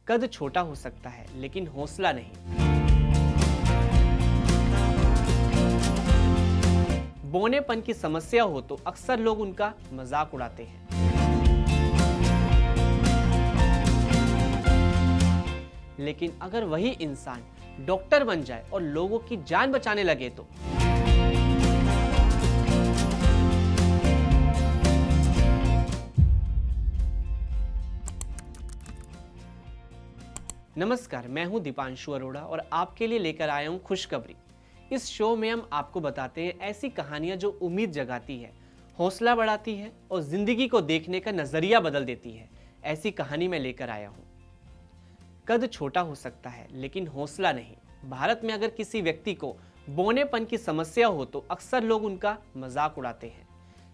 कद छोटा हो सकता है लेकिन हौसला नहीं। बौनेपन की समस्या हो तो अक्सर लोग उनका मजाक उड़ाते हैं। लेकिन अगर वही इंसान डॉक्टर बन जाए और लोगों की जान बचाने लगे तो नमस्कार, मैं हूं दीपांशु अरोड़ा और आपके लिए लेकर आया हूं खुशखबरी। इस शो में हम आपको बताते हैं ऐसी कहानियां जो उम्मीद जगाती है, हौसला बढ़ाती है और जिंदगी को देखने का नजरिया बदल देती है। ऐसी कहानी मैं लेकर आया हूं। कद छोटा हो सकता है लेकिन हौसला नहीं। भारत में अगर किसी व्यक्ति को बौनेपन की समस्या हो तो अक्सर लोग उनका मजाक उड़ाते हैं।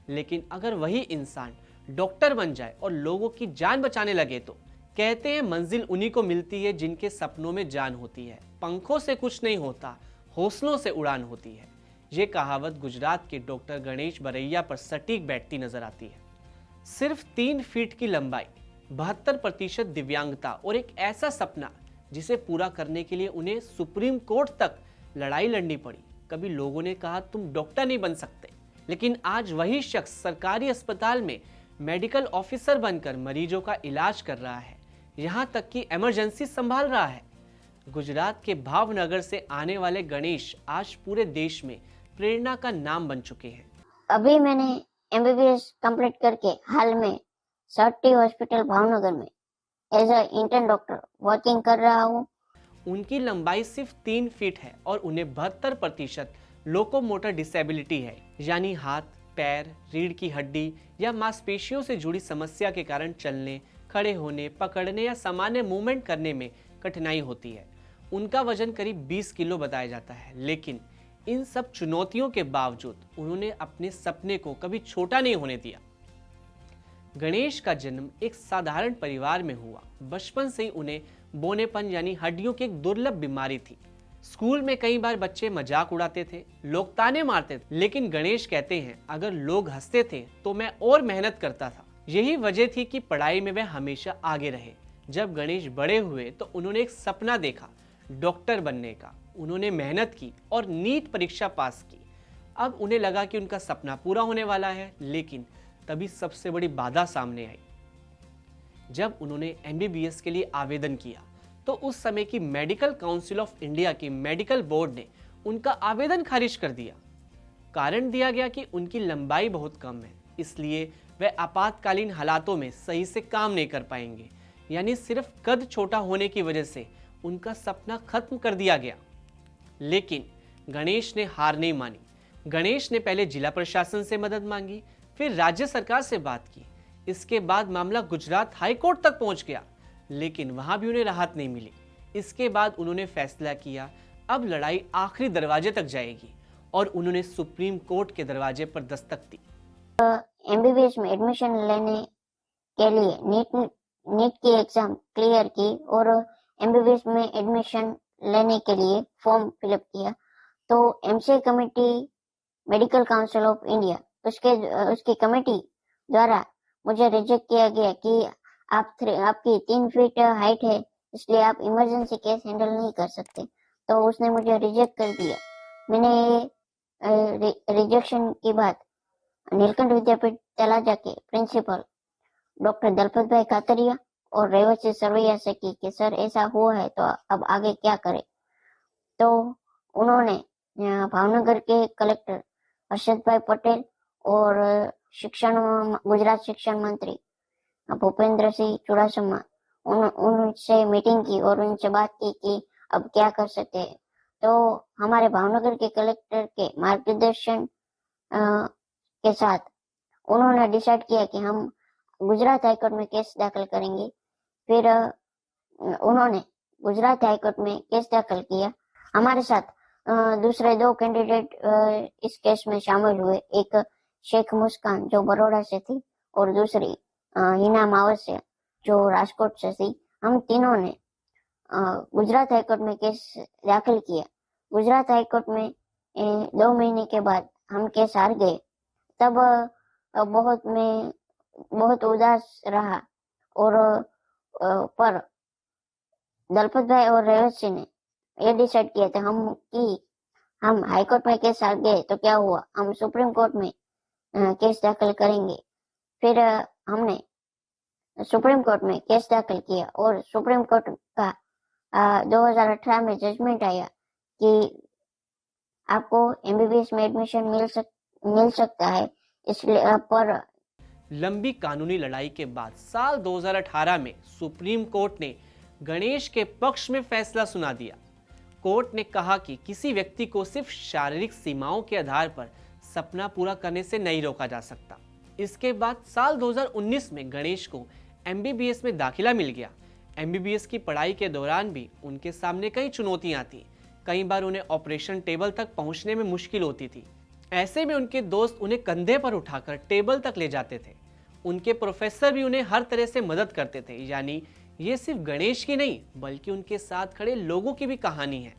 लेकिन अगर वही इंसान डॉक्टर बन जाए और लोगों की जान बचाने लगे तो कहते हैं मंजिल उन्हीं को मिलती है जिनके सपनों में जान होती है। पंखों से कुछ नहीं होता, हौसलों से उड़ान होती है। ये कहावत गुजरात के डॉक्टर गणेश बरैया पर सटीक बैठती नजर आती है। सिर्फ 3 फीट की लंबाई, 72% दिव्यांगता और एक ऐसा सपना जिसे पूरा करने के लिए उन्हें सुप्रीम कोर्ट तक लड़ाई लड़नी पड़ी। कभी लोगों ने कहा तुम डॉक्टर नहीं बन सकते, लेकिन आज वही शख्स सरकारी अस्पताल में मेडिकल ऑफिसर बनकर मरीजों का इलाज कर रहा है, यहाँ तक कि इमरजेंसी संभाल रहा है। गुजरात के भावनगर से आने वाले गणेश आज पूरे देश में प्रेरणा का नाम बन चुके हैं। अभी मैंने एमबीबीएस कंप्लीट करके हाल में सर्टी हॉस्पिटल भावनगर में as a intern doctor working कर रहा हूँ। उनकी लंबाई सिर्फ 3 फीट है और उन्हें 72% लोकोमोटर डिसेबिलिटी है, यानी हाथ, पैर, रीढ़ की हड्डी या मांसपेशियों से जुड़ी समस्या के कारण चलने, खड़े होने, पकड़ने या सामान्य मूवमेंट करने में कठिनाई होती है। उनका वजन करीब 20 किलो बताया जाता है, लेकिन इन सब चुनौतियों के बावजूद उन्होंने अपने सपने को कभी छोटा नहीं होने दिया। गणेश का जन्म एक साधारण परिवार में हुआ। बचपन से ही उन्हें बौनेपन यानी हड्डियों की एक दुर्लभ बीमारी थी। स्कूल में कई बार बच्चे मजाक उड़ाते थे, लोग ताने मारते थे, लेकिन गणेश कहते हैं अगर लोग हंसते थे तो मैं और मेहनत करता था। यही वजह थी कि पढ़ाई में वे हमेशा आगे रहे। जब गणेश बड़े हुए तो उन्होंने एक सपना देखा, डॉक्टर बनने का। उन्होंने मेहनत की और नीट परीक्षा पास की। अब उन्हें लगा कि उनका सपना पूरा होने वाला है, लेकिन तभी सबसे बड़ी बाधा सामने आई। जब उन्होंने एमबीबीएस के लिए आवेदन किया तो उस समय की मेडिकल काउंसिल ऑफ इंडिया की मेडिकल बोर्ड ने उनका आवेदन खारिज कर दिया। कारण दिया गया कि उनकी लंबाई बहुत कम है, इसलिए वे आपातकालीन हालातों में सही से काम नहीं कर पाएंगे। यानी सिर्फ कद छोटा होने की वजह से उनका सपना खत्म कर दिया गया। लेकिन गणेश ने हार नहीं मानी। गणेश ने पहले जिला प्रशासन से मदद मांगी, फिर राज्य सरकार से बात की। इसके बाद मामला गुजरात हाई कोर्ट तक पहुंच गया, लेकिन वहां भी उन्हें राहत नहीं मिली। इसके बाद उन्होंने फैसला किया अब लड़ाई आखिरी दरवाजे तक जाएगी और उन्होंने सुप्रीम कोर्ट के दरवाजे पर दस्तक दी। एमबीबीएस में एडमिशन लेने के लिए नीट की एग्जाम क्लियर की और एमबीबीएस में एडमिशन लेने के लिए फॉर्म फिलअप किया। तो MCA committee, medical council of India, उसकी कमेटी द्वारा मुझे रिजेक्ट किया गया कि आपकी 3 फीट हाइट है, इसलिए आप इमरजेंसी केस हैंडल नहीं कर सकते। तो उसने मुझे रिजेक्ट कर दिया। मैंने रिजेक्शन के बाद नीलकंठ विद्यापीठ चला जाके प्रिंसिपल डॉक्टर दलपत भाई कातरिया और रेवती सरवैया से की कि सर ऐसा हुआ है तो अब आगे क्या करें। तो उन्होंने भावनगर के कलेक्टर हर्षद भाई पटेल और गुजरात शिक्षण मंत्री भूपेंद्र सिंह चुड़ासमा उनसे मीटिंग की और उनसे बात की कि अब क्या कर सकते हैं। तो हमारे भावनगर के कलेक्टर के मार्गदर्शन के साथ उन्होंने डिसाइड किया कि हम गुजरात हाईकोर्ट में केस दाखिल करेंगे। फिर उन्होंने गुजरात हाईकोर्ट में केस दाखिल किया। हमारे साथ दूसरे 2 कैंडिडेट इस केस में शामिल हुए, एक शेख मुस्कान जो बड़ौदा से थी और दूसरी हिना मावसिया जो राजकोट से थी। हम तीनों ने गुजरात हाईकोर्ट में केस दाखिल किया। गुजरात हाईकोर्ट में 2 महीने के बाद हम केस हार गए। तब मैं बहुत उदास रहा और पर दलपत भाई और रेवत सिंह ने ये डिसाइड किया था हम हाई कोर्ट में केस हार गए तो क्या हुआ, हम सुप्रीम कोर्ट में केस दाखिल करेंगे। फिर हमने सुप्रीम कोर्ट में केस दाखिल किया और सुप्रीम कोर्ट का 2018 में जजमेंट आया कि आपको एमबीबीएस में एडमिशन मिल सकता है। इसलिए पर लंबी कानूनी लड़ाई के बाद साल 2018 में सुप्रीम कोर्ट ने गणेश के पक्ष में फैसला सुना दिया। कोर्ट ने कहा कि किसी व्यक्ति को सिर्फ शारीरिक सीमाओं के आधार पर सपना पूरा करने से नहीं रोका जा सकता। इसके बाद साल 2019 में गणेश को एमबीबीएस में दाखिला मिल गया। एमबीबीएस की पढ़ाई के दौरान भी उनके सामने कई चुनौतियां थी। कई बार उन्हें ऑपरेशन टेबल तक पहुंचने में मुश्किल होती थी। ऐसे में उनके दोस्त उन्हें कंधे पर उठाकर टेबल तक ले जाते थे। उनके प्रोफेसर भी उन्हें हर तरह से मदद करते थे। यानी ये सिर्फ गणेश की नहीं बल्कि उनके साथ खड़े लोगों की भी कहानी है।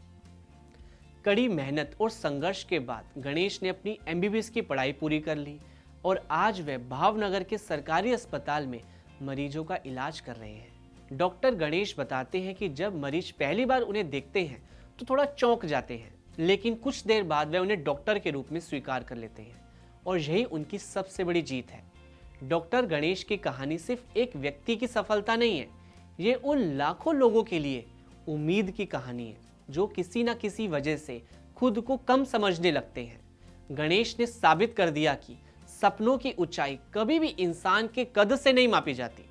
कड़ी मेहनत और संघर्ष के बाद गणेश ने अपनी एमबीबीएस की पढ़ाई पूरी कर ली और आज वे भावनगर के सरकारी अस्पताल में मरीजों का इलाज कर रहे हैं। डॉक्टर गणेश बताते हैं कि जब मरीज पहली बार उन्हें देखते हैं तो थोड़ा चौंक जाते हैं, लेकिन कुछ देर बाद वे उन्हें डॉक्टर के रूप में स्वीकार कर लेते हैं और यही उनकी सबसे बड़ी जीत है। डॉक्टर गणेश की कहानी सिर्फ एक व्यक्ति की सफलता नहीं है, ये उन लाखों लोगों के लिए उम्मीद की कहानी है जो किसी न किसी वजह से खुद को कम समझने लगते हैं। गणेश ने साबित कर दिया कि सपनों की ऊंचाई कभी भी इंसान के कद से नहीं मापी जाती।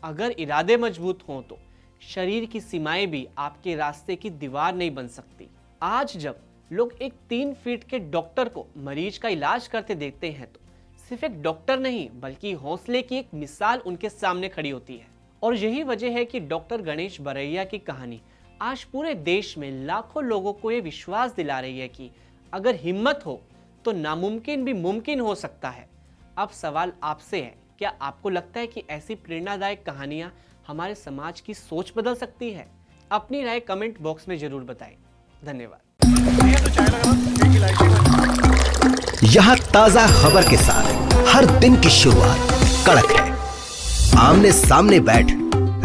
अगर इरादे मजबूत हों तो शरीर की सीमाएं भी आपके रास्ते की दीवार नहीं बन सकती। आज जब लोग एक 3 फीट के डॉक्टर को मरीज का इलाज करते देखते हैं तो सिर्फ एक डॉक्टर नहीं बल्कि हौसले की एक मिसाल उनके सामने खड़ी होती है। और यही वजह है कि डॉक्टर गणेश बरैया की कहानी आज पूरे देश में लाखों लोगों को ये विश्वास दिला रही है कि अगर हिम्मत हो तो नामुमकिन भी मुमकिन हो सकता है। अब सवाल आपसे है, क्या आपको लगता है कि ऐसी प्रेरणादायक कहानियां हमारे समाज की सोच बदल सकती है? अपनी राय कमेंट बॉक्स में जरूर बताएं। धन्यवाद। यहाँ ताजा खबर के साथ हर दिन की शुरुआत कड़क है। आमने सामने बैठ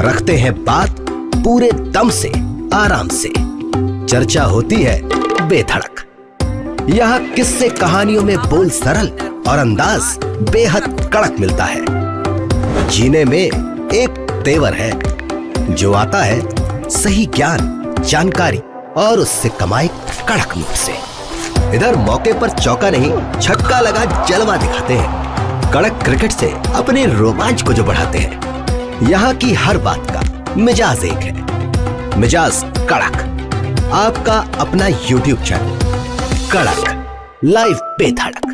रखते हैं बात पूरे दम से, आराम से। चर्चा होती है बेधड़क। यहाँ किस्से कहानियों में बोल सरल और अंदाज बेहद कड़क मिलता है। जीने में एक तेवर है जो आता है सही ज्ञान, जानकारी और उससे कमाई कड़क नोट से। इधर मौके पर चौका नहीं छक्का लगा जलवा दिखाते हैं। कड़क क्रिकेट से अपने रोमांच को जो बढ़ाते हैं। यहाँ की हर बात का मिजाज एक है, मिजाज कड़क। आपका अपना YouTube चैनल कड़क लाइव बेधड़क।